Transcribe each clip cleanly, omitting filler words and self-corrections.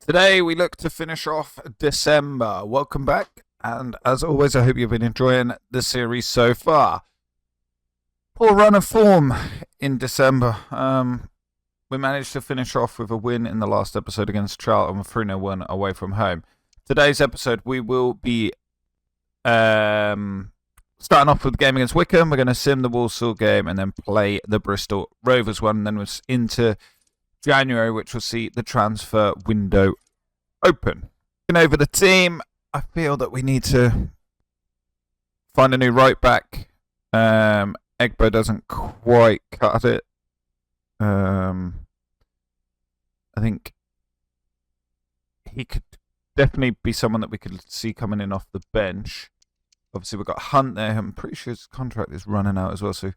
Today we look to finish off December. Welcome back, and as always, I hope you've been enjoying the series so far. Poor run of form in December. We managed to finish off with a win in the last episode against Charlton with 3-0 away from home. Today's episode, we will be starting off with the game against Wickham. We're going to sim the Walsall game and then play the Bristol Rovers one, and then we're into January, which will see the transfer window open. Looking over the team, I feel that we need to find a new right back. Egbo doesn't quite cut it. I think he could definitely be someone that we could see coming in off the bench. Obviously, we've got Hunt there. I'm pretty sure his contract is running out as well, so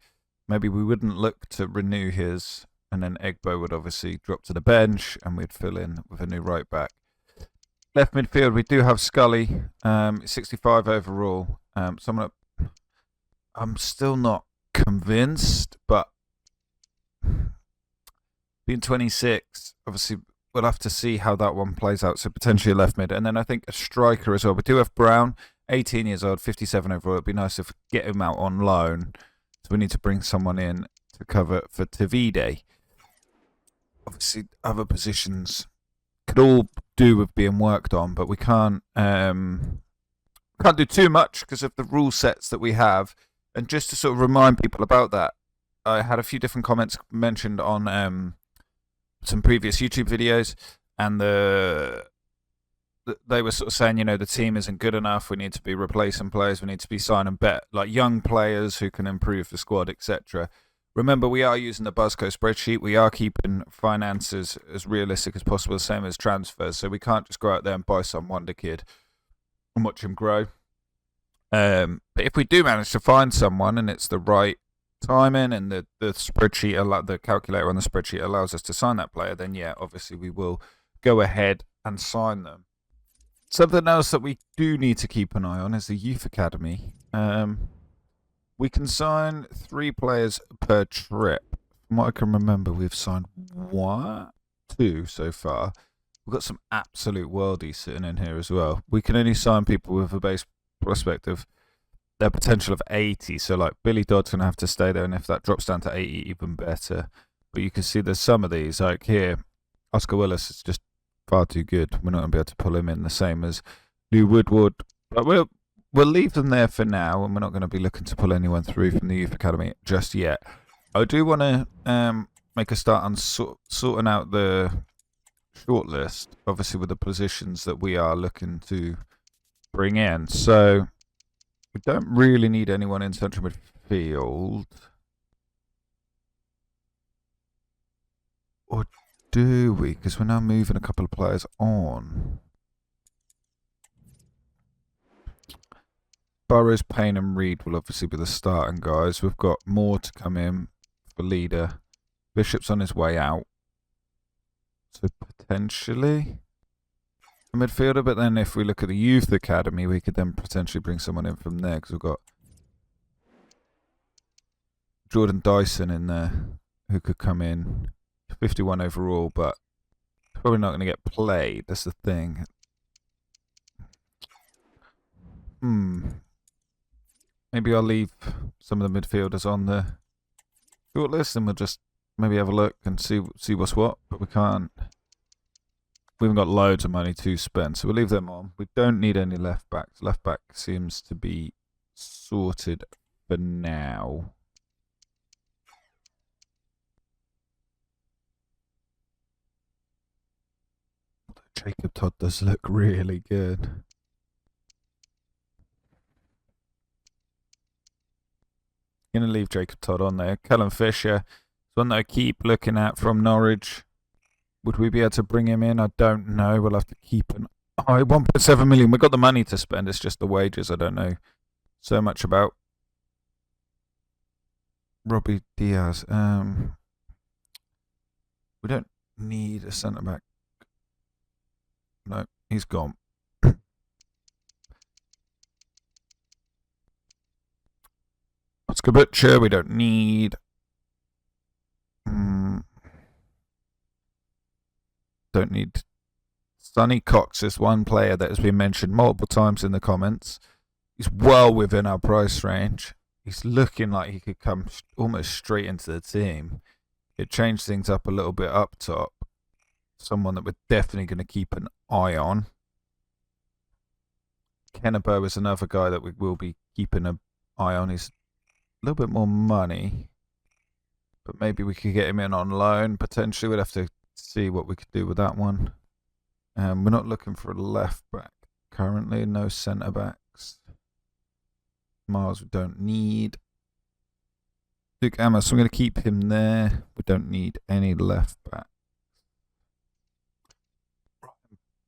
maybe we wouldn't look to renew his. And then Egbo would obviously drop to the bench, and we'd fill in with a new right back. Left midfield, we do have Scully, 65 overall. Someone I'm still not convinced, but being 26, obviously we'll have to see how that one plays out. So potentially a left mid, and then I think a striker as well. We do have Brown, 18 years old, 57 overall. It'd be nice if we get him out on loan. So we need to bring someone in to cover for Tavide. Obviously, other positions could all do with being worked on, but we can't do too much because of the rule sets that we have. And just to sort of remind people about that, I had a few different comments mentioned on some previous YouTube videos, and they were sort of saying, the team isn't good enough. We need to be replacing players. We need to be signing like young players who can improve the squad, etc. Remember, we are using the Buzzko Spreadsheet. We are keeping finances as realistic as possible, the same as transfers. So we can't just go out there and buy some wonder kid and watch him grow. But if we do manage to find someone and it's the right timing and the spreadsheet, the calculator on the spreadsheet allows us to sign that player, then yeah, obviously we will go ahead and sign them. Something else that we do need to keep an eye on is the youth academy. We can sign 3 players per trip. From what I can remember, we've signed 2 so far. We've got some absolute worldies sitting in here as well. We can only sign people with a base prospect of their potential of 80. So like Billy Dodd's going to have to stay there, and if that drops down to 80, even better. But you can see there's some of these. Like here, Oscar Willis is just far too good. We're not going to be able to pull him in, the same as Lou Woodward. But we'll leave them there for now, and we're not going to be looking to pull anyone through from the Youth Academy just yet. I do want to make a start on sorting out the shortlist, obviously with the positions that we are looking to bring in. So we don't really need anyone in central midfield. Or do we? Because we're now moving a couple of players on. Burrows, Payne and Reed will obviously be the starting guys. We've got more to come in for leader. Bishop's on his way out. So potentially a midfielder. But then if we look at the youth academy, we could then potentially bring someone in from there. Because we've got Jordan Dyson in there who could come in. 51 overall, but probably not going to get played. That's the thing. Maybe I'll leave some of the midfielders on the shortlist, and we'll just maybe have a look and see what's what. But we can't. We haven't got loads of money to spend, so we'll leave them on. We don't need any left backs. Left back seems to be sorted for now. Jacob Todd does look really good. Going to leave Jacob Todd on there. Callum Fisher is one that I keep looking at from Norwich. Would we be able to bring him in? I don't know. We'll have to keep an eye. 1.7 million. We've got the money to spend. It's just the wages I don't know so much about. Robbie Diaz. We don't need a centre-back. No, he's gone. Oscar Butcher, we don't need. Don't need Sonny Cox is one player that has been mentioned multiple times in the comments. He's well within our price range. He's looking like he could come almost straight into the team. It changed things up a little bit up top. Someone that we're definitely going to keep an eye on. Kennebo is another guy that we will be keeping an eye on. He's a little bit more money, but maybe we could get him in on loan. Potentially, we'd have to see what we could do with that one. We're not looking for a left back currently. No centre backs. Miles we don't need. Luke Amos, I'm going to keep him there. We don't need any left back.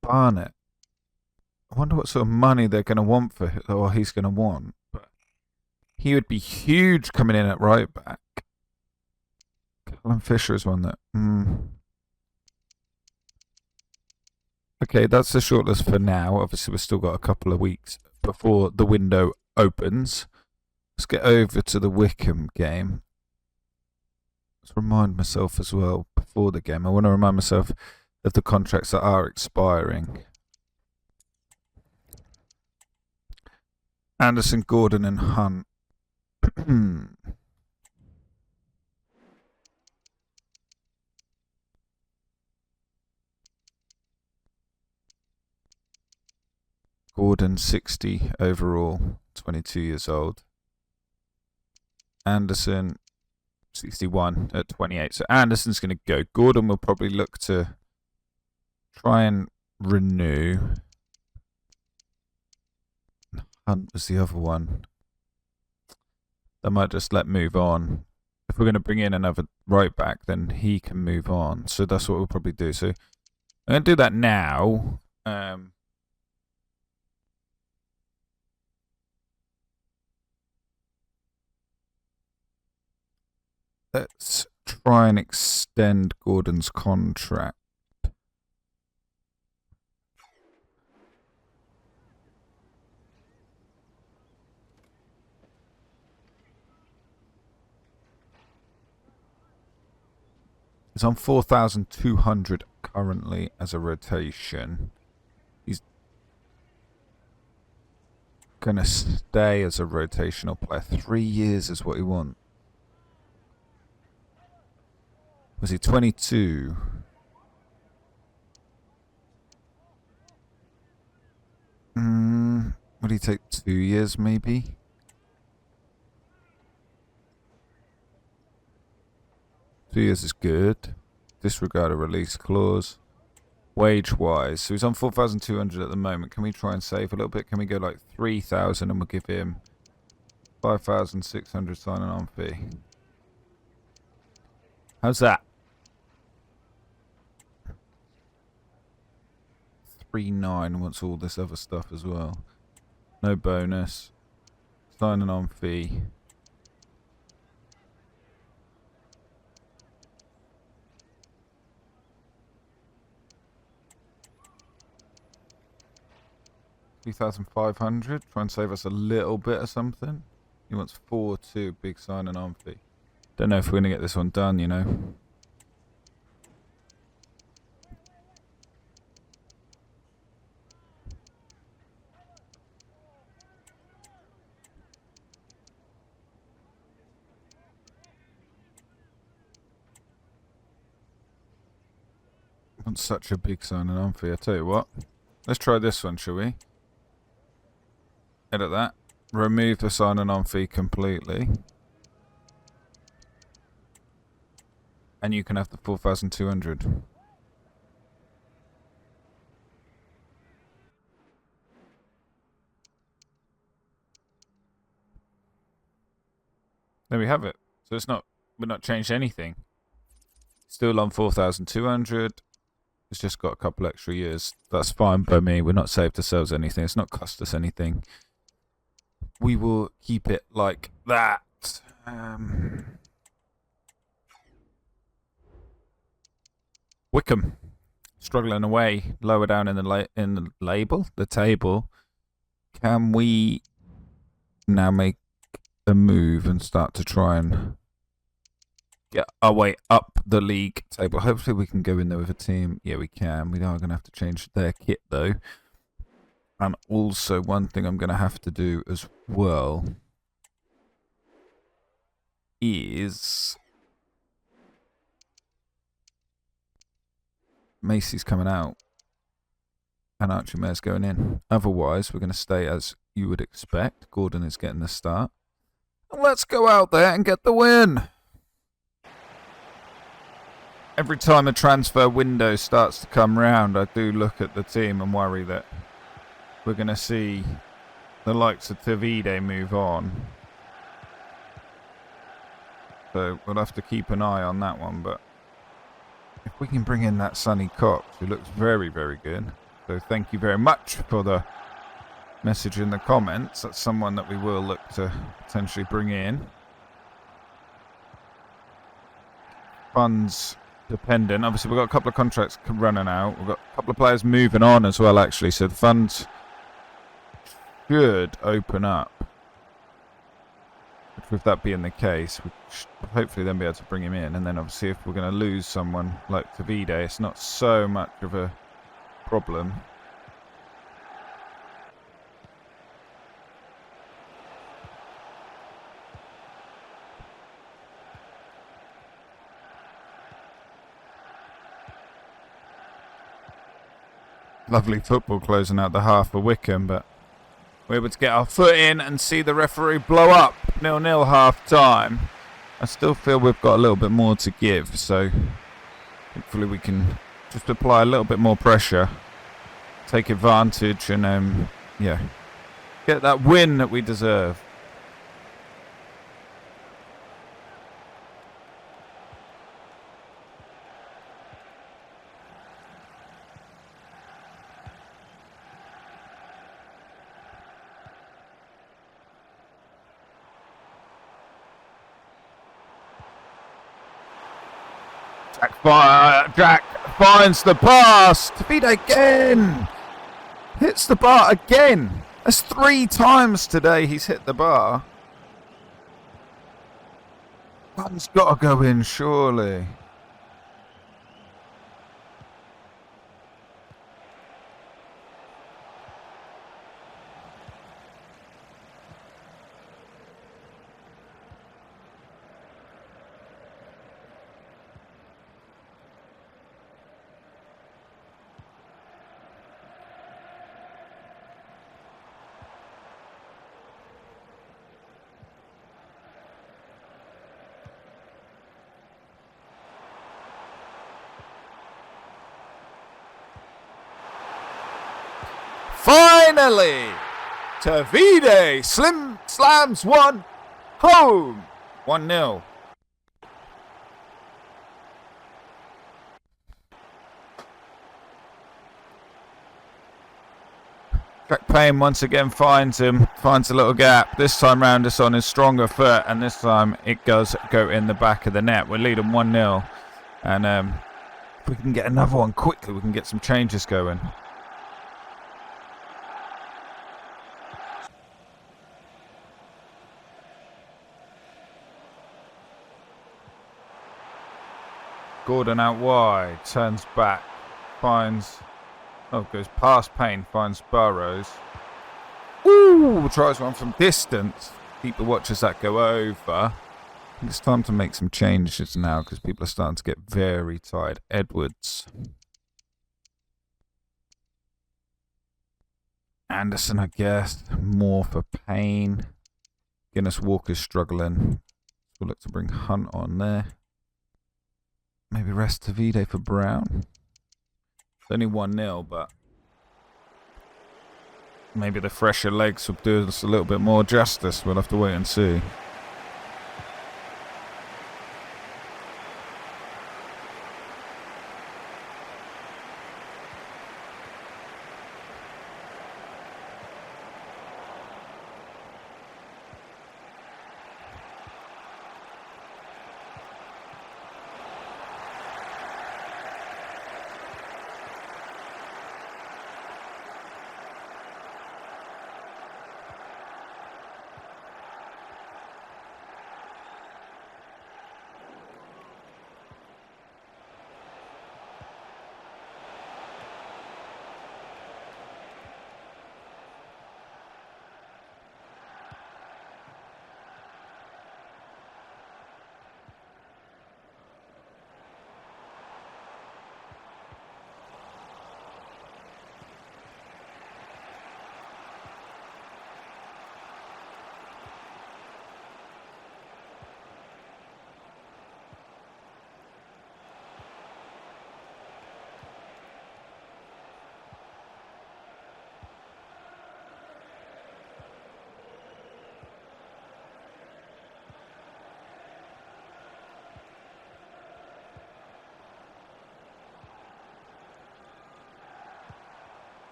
Barnett. I wonder what sort of money they're going to want for him, or he's going to want. But he would be huge coming in at right back. Callum Fisher is one that... Okay, that's the shortlist for now. Obviously, we've still got a couple of weeks before the window opens. Let's get over to the Wickham game. Let's remind myself as well before the game. I want to remind myself of the contracts that are expiring. Anderson, Gordon and Hunt. Gordon 60 overall, 22 years old. Anderson 61 at 28. So Anderson's going to go. Gordon will probably look to try and renew. Hunt was the other one. They might just let move on. If we're going to bring in another right back, then he can move on. So that's what we'll probably do. So I'm going to do that now. Let's try and extend Gordon's contract. He's on 4,200 currently as a rotation. He's going to stay as a rotational player. 3 years is what he wants. Was he 22? Would he take 2 years maybe? Two years is good. Disregard a release clause. Wage-wise, so he's on 4,200 at the moment. Can we try and save a little bit? Can we go like 3,000 and we'll give him 5,600 signing on fee? How's that? 3,900 wants all this other stuff as well. No bonus. Signing on fee. $3,500. Try and save us a little bit or something. He wants 4,200 big signing on fee. Don't know if we're going to get this one done, you know. Want such a big signing on fee. I tell you what. Let's try this one, shall we? Edit that. Remove the signing on fee completely. And you can have the 4,200. There we have it. So it's not, we're not changed anything. Still on 4,200. It's just got a couple extra years. That's fine by me. We're not saved ourselves anything. It's not cost us anything. We will keep it like that. Wickham struggling away lower down in the table. Can we now make a move and start to try and get our way up the league table. Hopefully we can go in there with a team. Yeah, we can. We are going to have to change their kit, though. And also, one thing I'm going to have to do as well is... Macy's coming out. And Archie Mayor's going in. Otherwise, we're going to stay as you would expect. Gordon is getting the start. Let's go out there and get the win! Every time a transfer window starts to come round, I do look at the team and worry that we're going to see the likes of Tavide move on. So we'll have to keep an eye on that one. But if we can bring in that Sonny Cox, who looks very, very good. So thank you very much for the message in the comments. That's someone that we will look to potentially bring in. Funds dependent. Obviously, we've got a couple of contracts running out. We've got a couple of players moving on as well, actually. So the funds should open up. But with that being the case, we should hopefully then be able to bring him in. And then obviously if we're going to lose someone like Tavide, it's not so much of a problem. Lovely football closing out the half for Wickham, but we're able to get our foot in and see the referee blow up 0-0 half time. I still feel we've got a little bit more to give, so hopefully we can just apply a little bit more pressure, take advantage, and yeah, get that win that we deserve. Jack finds the pass. Tavide again. Hits the bar again. That's 3 times today he's hit the bar. One's got to go in, surely. Finally, Tavide slams one home. 1-0. Jack Payne once again finds him, finds a little gap. This time round it's on his stronger foot, and this time it does go in the back of the net. We're leading 1-0, and if we can get another one quickly, we can get some changes going. Gordon out wide, turns back, finds... Oh, goes past Payne, finds Burrows. Ooh, tries one from distance. Keeper watches that go over. I think it's time to make some changes now because people are starting to get very tired. Edwards. Anderson, I guess. More for Payne. Guinness Walker's struggling. We'll look to bring Hunt on there. Maybe rest Tavide for Brown. It's only 1-0, but maybe the fresher legs will do us a little bit more justice. We'll have to wait and see.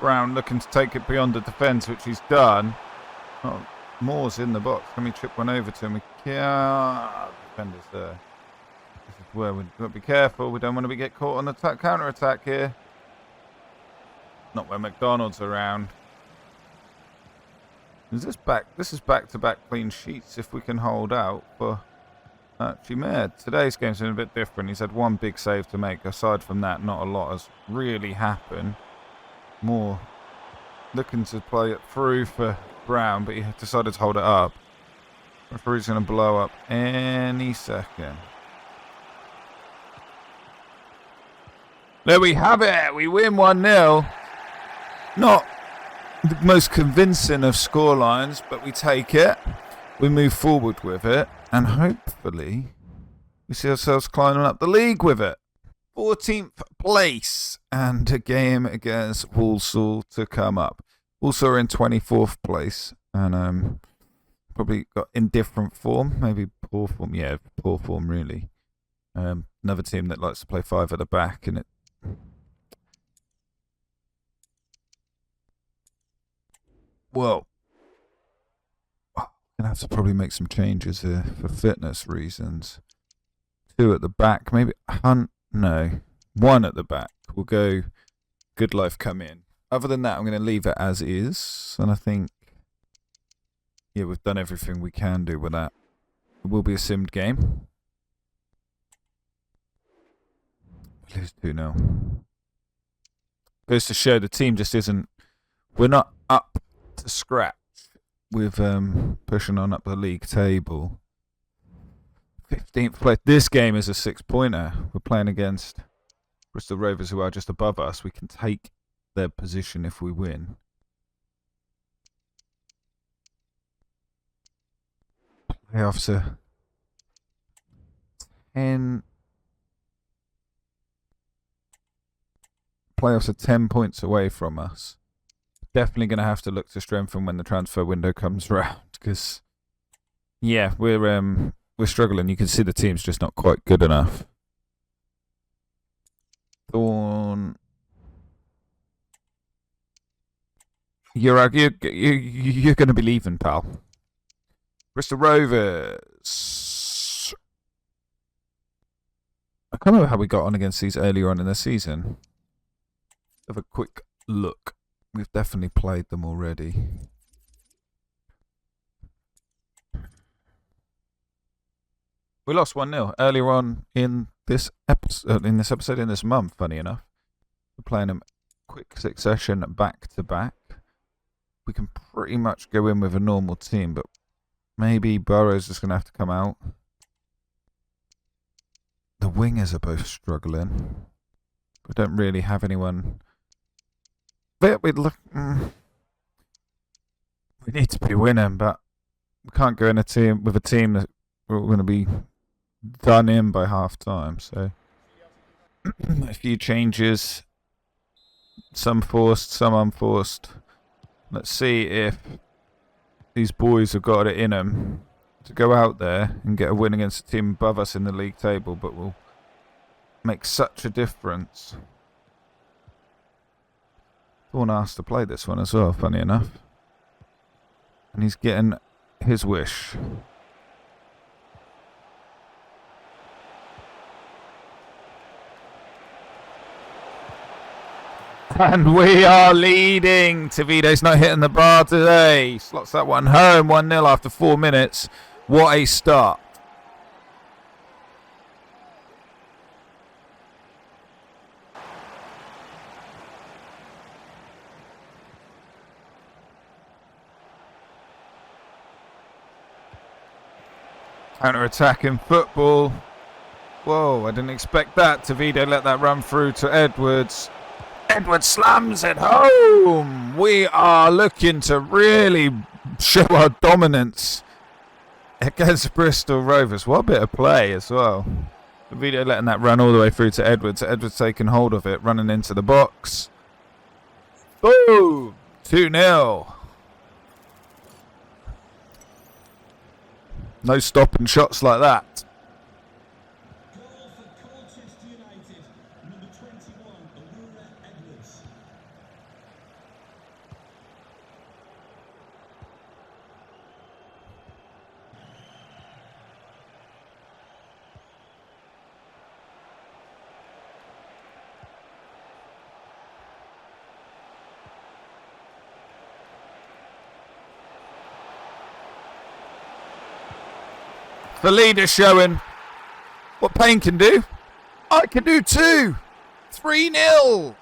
Brown looking to take it beyond the defence, which he's done. Oh, Moore's in the box. Can we chip one over to him? We can't. Defender's there. This is where we've got to be careful. We don't want to get caught on the counter-attack here. Not when McDonald's around. Is this back? This is back-to-back clean sheets if we can hold out for Archie Maid. Today's game's been a bit different. He's had one big save to make. Aside from that, not a lot has really happened. Moore looking to play it through for Brown, but he decided to hold it up. Referee's going to blow up any second. There we have it. We win 1-0. Not the most convincing of scorelines, but we take it. We move forward with it, and hopefully we see ourselves climbing up the league with it. 14th place, and a game against Walsall to come up. Walsall are in 24th place, and probably got indifferent form, maybe poor form. Yeah, poor form really. Another team that likes to play 5 at the back, and it. Well, I'm gonna have to probably make some changes here for fitness reasons. 2 at the back, maybe Hunt. No, 1 at the back. We'll go Good Life come in. Other than that, I'm going to leave it as is. And I think, yeah, we've done everything we can do with that. It will be a simmed game. We lose 2-0. Goes to show the team just isn't... We're not up to scratch with pushing on up the league table. 15th place. This game is a 6-pointer. We're playing against Bristol Rovers, who are just above us. We can take their position if we win. Playoffs are 10. Playoffs are 10 points away from us. Definitely going to have to look to strengthen when the transfer window comes round, because yeah, we're struggling. You can see the team's just not quite good enough. Thorn. You're going to be leaving, pal. Bristol Rovers. I can't remember how we got on against these earlier on in the season. Have a quick look. We've definitely played them already. We lost 1-0 earlier on in this episode, in this month, funny enough. We're playing them quick succession back to back. We can pretty much go in with a normal team, but maybe Burrow's just going to have to come out. The wingers are both struggling. We don't really have anyone. We need to be winning, but we can't go in with a team that we're going to be done in by half time. So a few changes, some forced, some unforced. Let's see if these boys have got it in them to go out there and get a win against a team above us in the league table, but will make such a difference. Thorn asked to play this one as well, funny enough. And he's getting his wish. And we are leading. Tavido's not hitting the bar today. Slots that one home. 1-0 after 4 minutes. What a start. Counter-attack in football. Whoa, I didn't expect that. Tavido let that run through to Edwards. Edwards slams it home. We are looking to really show our dominance against Bristol Rovers. What a bit of play as well. Tavido letting that run all the way through to Edwards. Edwards taking hold of it, running into the box. Boom! 2-0. No stopping shots like that. Goal for Colchester United, number 21, Edwards. The leader showing what Payne can do. I can do too. 3-0.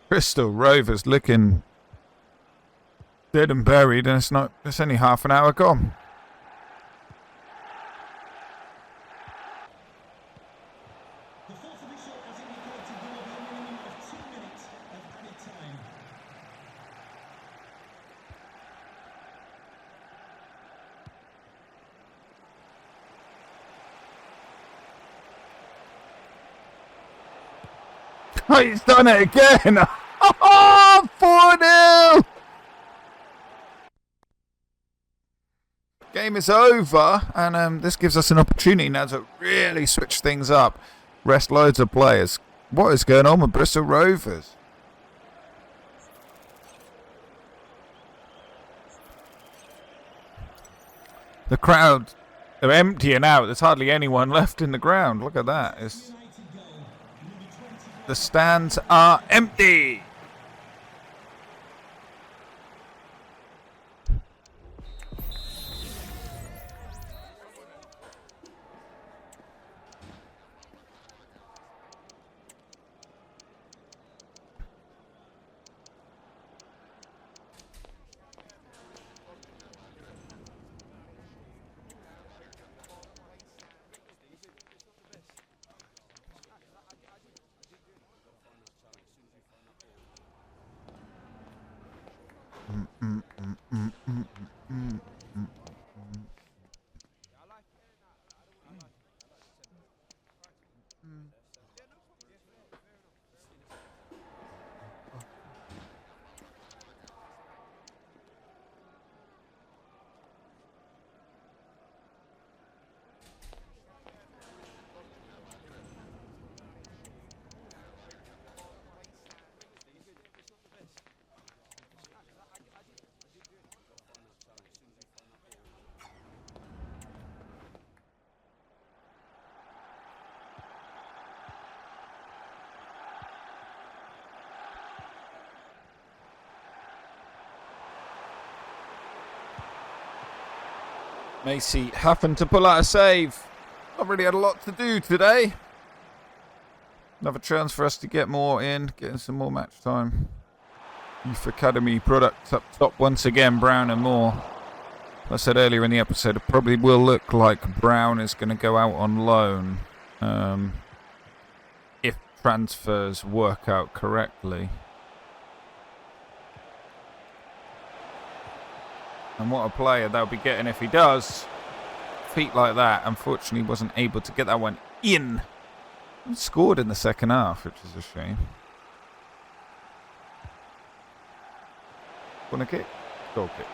Bristol Rovers looking dead and buried, and it's only half an hour gone. The fourth official has indicated there will be a minimum of 2 minutes of added time. Oh, he's done it again. 4-0. Game is over, and this gives us an opportunity now to really switch things up. Rest loads of players. What is going on with Bristol Rovers? The crowd are emptying out. There's hardly anyone left in the ground. Look at that. The stands are empty. Macy happened to pull out a save. Not really had a lot to do today. Another chance for us to get more in, getting some more match time. Youth Academy products up top once again, Brown and Moore. I said earlier in the episode, it probably will look like Brown is going to go out on loan if transfers work out correctly. And what a player they'll be getting if he does. Feet like that. Unfortunately, wasn't able to get that one in. He scored in the second half, which is a shame. Corner kick? Goal kick.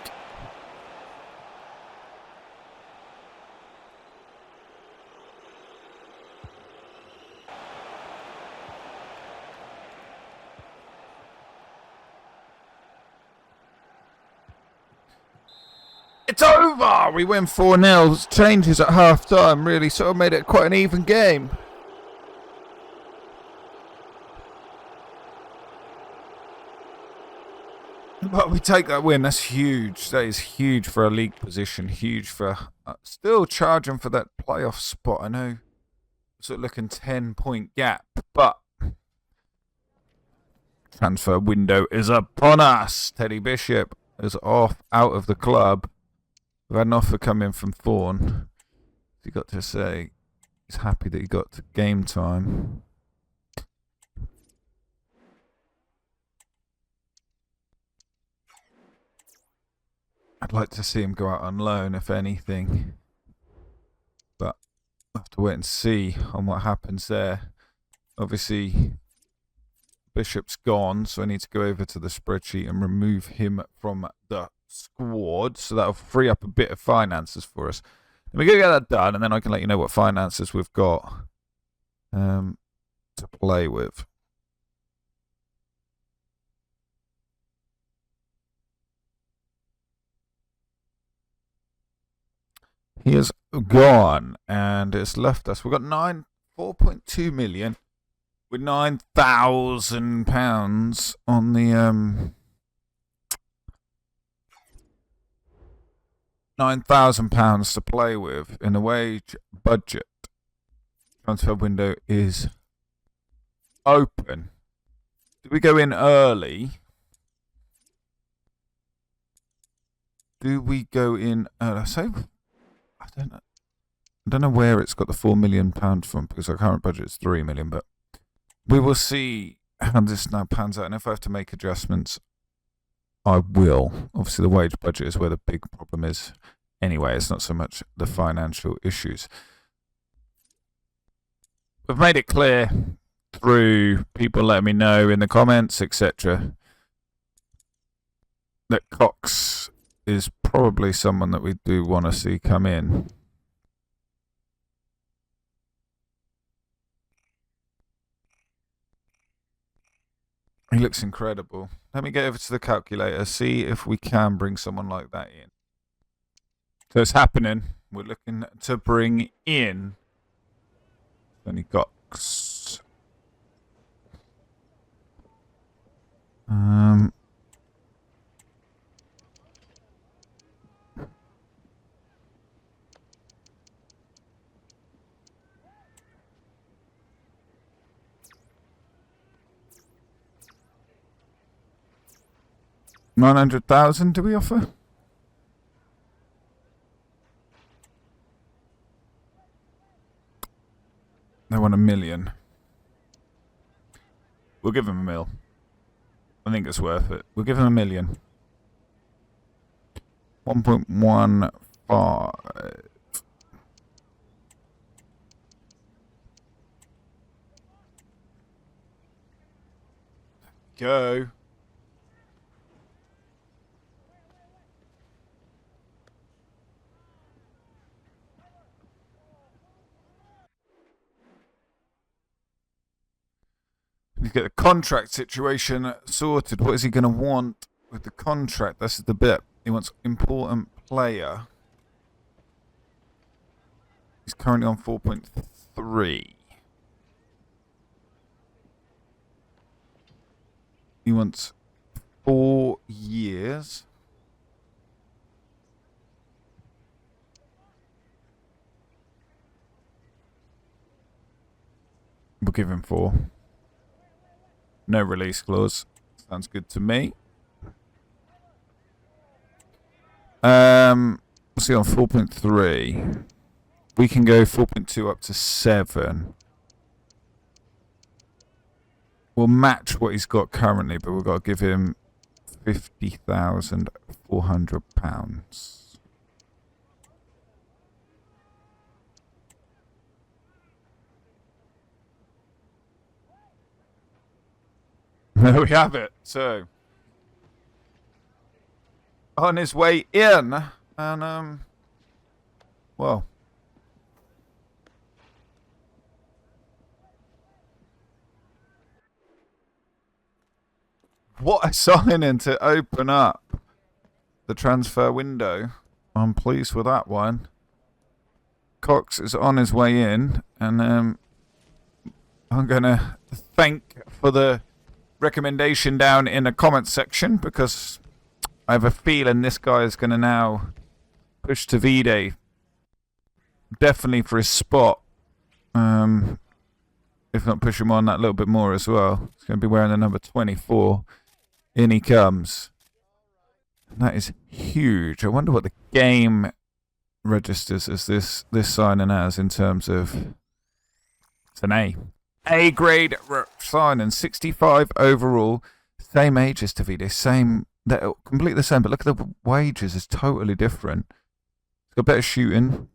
It's over! We win 4-0. Changes at half time really sort of made it quite an even game. But we take that win. That's huge. That is huge for a league position. Huge for still charging for that playoff spot. I know sort of looking 10-point gap, but transfer window is upon us. Teddy Bishop is off out of the club. We've had an offer come in from Thorn. He got to say he's happy that he got to game time. I'd like to see him go out on loan, if anything. But we'll have to wait and see on what happens there. Obviously, Bishop's gone, so I need to go over to the spreadsheet and remove him from the squad. So that'll free up a bit of finances for us. And we're going to get that done, and then I can let you know what finances we've got to play with. He is gone, and it's left us. We've got 4.2 million with £9,000 on the £9,000 to play with in the wage budget. Transfer window is open. Do we go in early? Do we go in early? I don't know where it's got the £4 million from, because our current budget is 3 million, but we will see how this now pans out. And if I have to make adjustments, I will. Obviously, the wage budget is where the big problem is. Anyway, it's not so much the financial issues. We've made it clear through people letting me know in the comments, etc., that Cox is probably someone that we do want to see come in. He looks incredible. Let me get over to the calculator, see if we can bring someone like that in. So it's happening. We're looking to bring in Tony Cox. $900,000 do we offer? They want $1 million. We'll give them $1 million. I think it's worth it. We'll give them $1 million. 1.15. Go. You get the contract situation sorted. What is he going to want with the contract? This is the bit. He wants important player. He's currently on 4.3. He wants 4 years. We'll give him 4. No release clause. Sounds good to me. Let's see, on 4.3. We can go 4.2 up to 7. We'll match what he's got currently, but we've got to give him £50,400. There we have it. So, on his way in, and well, what a signing to open up the transfer window. I'm pleased with that one. Cox is on his way in, and I'm gonna thank for the recommendation down in the comments section, because I have a feeling this guy is going to now push to V-Day definitely for his spot, if not push him on that little bit more as well. He's going to be wearing the number 24. In he comes. And that is huge. I wonder what the game registers as this signing as in terms of... It's an A. A grade signing, 65 overall, same age as Davide, they're completely the same, but look at the wages, it's totally different. It's got better shooting.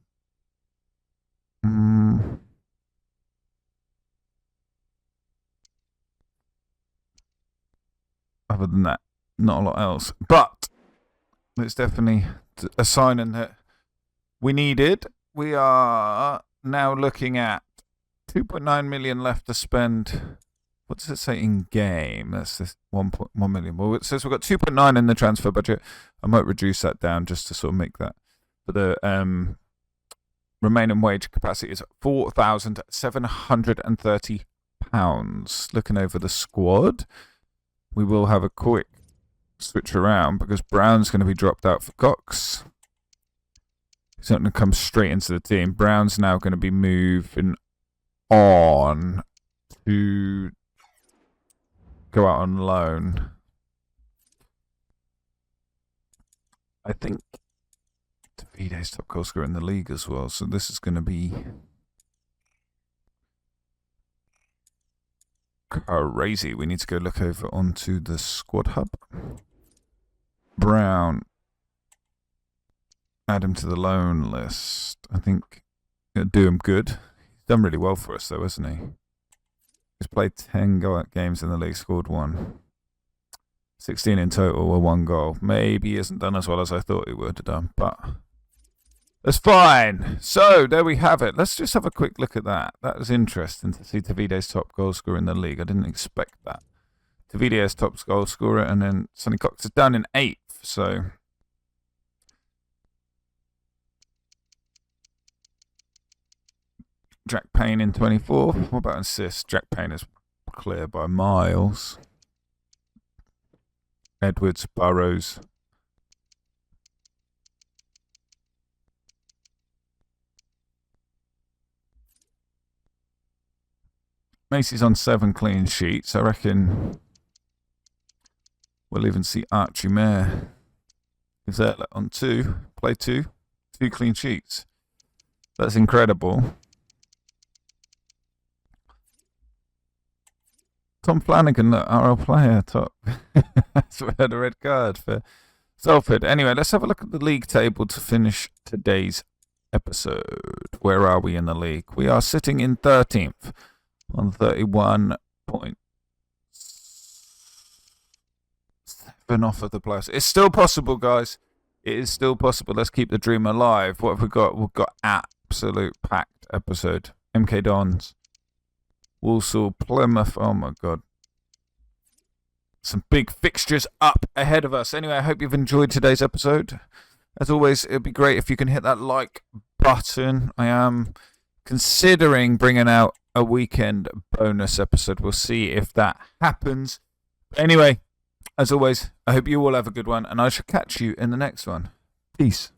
Other than that, not a lot else. But it's definitely a signing that we needed. We are now looking at 2.9 million left to spend. What does it say in game? That's this 1.1 million. Well, it says we've got 2.9 in the transfer budget. I might reduce that down just to sort of make that for the remaining wage capacity is £4,730. Looking over the squad, we will have a quick switch around because Brown's going to be dropped out for Cox. He's not going to come straight into the team. Brown's now going to be moving on to go out on loan. I think Davide's top goal scorer in the league as well, so this is going to be crazy. We need to go look over onto the squad hub. Brown, add him to the loan list. I think it'll do him good. He's done really well for us though, hasn't he? He's played 10 games in the league, scored 1. 16 in total with 1 goal. Maybe he hasn't done as well as I thought he would have done, but that's fine. So there we have it. Let's just have a quick look at that. That was interesting to see Davide's top goal scorer in the league. I didn't expect that. Davide's top goal scorer, and then Sonny Cox is down in 8th. So Jack Payne in 24th. What about assists? Jack Payne is clear by miles. Edwards, Burrows. Macy's on 7 clean sheets. I reckon we'll even see Archie Mayer. Is that on 2? Play 2. 2 clean sheets. That's incredible. Tom Flanagan, look, RL player, top. So we had a red card for Salford. Anyway, let's have a look at the league table to finish today's episode. Where are we in the league? We are sitting in 13th on 31 points. 7 off of the plus. It's still possible, guys. It is still possible. Let's keep the dream alive. What have we got? We've got absolute packed episode. MK Dons. Walsall, Plymouth, oh my God. Some big fixtures up ahead of us. Anyway, I hope you've enjoyed today's episode. As always, it'd be great if you can hit that like button. I am considering bringing out a weekend bonus episode. We'll see if that happens. Anyway, as always, I hope you all have a good one, and I shall catch you in the next one. Peace.